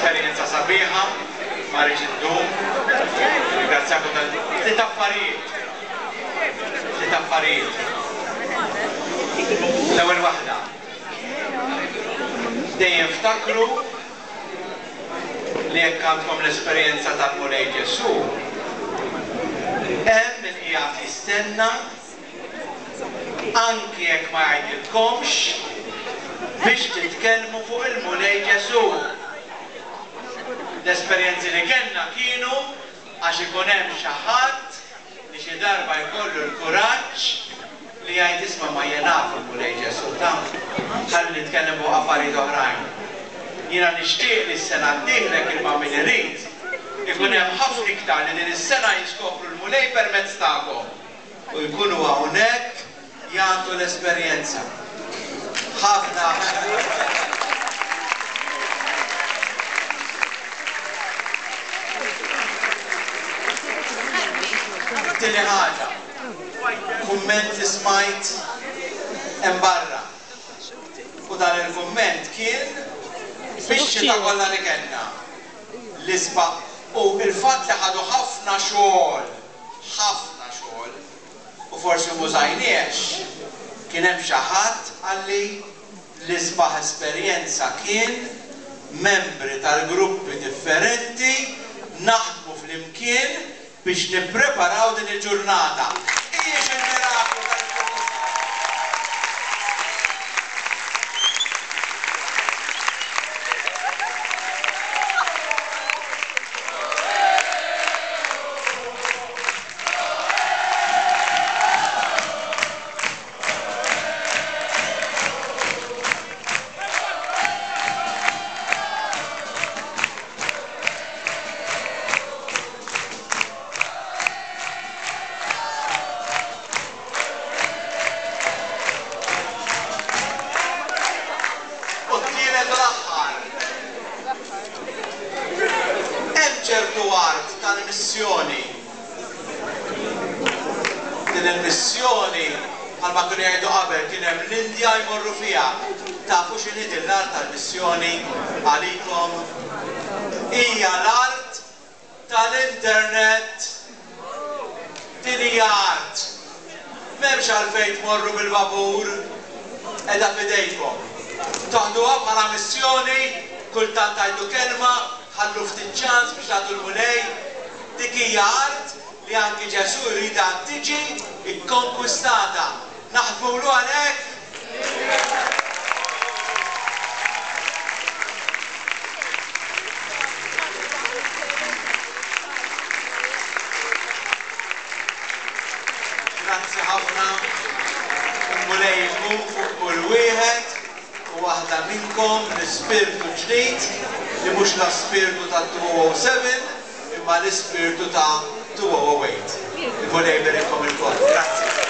esperjenza sabiħa, ma rridx iddum, ringrazzjakom tal-ftit affarijiet. L-ewwel waħda. Dejjem ftakru li jekk għandkom l-esperjenza tal-Mulej Ġesu, hemm min qiegħed jistenna anki jekk ma jgħidilkomx biex titkellmu fuq il-Mulej Ġesu. L-esperjenzi li kellna kienu għax ikun hemm xi ħadd li xi darba jkollu l-kuraġġ li jgħid isma' ma jenaf il-Mulej Ġesu ta' ħalli nitkellem fuq affarijiet oħrajn. Jiena nixtieq li s-sena d-dieħla ilma min irid ikun hemm ħafna iktar li din is-sena jiskopru l-Mulej permezz tagħkom u jkunu hawnhekk jagħtu l-esperjenza. ħafna Tieni ħaġa, kumment li smajt hemm barra. U dan il-kumment kien bix-xita kollha li kellna. L-isba' u l-fatt li ħadu ħafna xogħol, u forsi mużajniex, kien hemm xi ħadd għalli l-isbaħ esperjenza kien membri tal-gruppi differenti naħdmu flimkien biex nippreparaw din il-ġurnata. Ijiex il-miraklu tal-ġurnata. ċertu art tal-missjoni. Din il-missjoni, għalma kienu jgħidu qabel, kien hemm l-Indja jmorru fiha. Tafu x'inhi din l-art tal-missjoni għalikom? Hija l-art tal-internet. Din hija art. M'hemmx għalfejn tmorru bil-vapur, qiegħda f'idejkom. Taħduha bħala missjoni, kultant tgħidu kelma, ħallu ftit ċans biex tagħtu l-Mulej, dik hija art li anki Ġesu jridha tiġi ikkonkwistata. Naħdmulu għalhekk. Grazzi ħafna. Il-Mulej jkun fuq kull wieħed u waħda minnkom l-ispirtu ġdid li mhux l-ispirtu ta' 207 imma l-ispirtu ta' 208. Il-Mulej berikom il-kol. Grazzi.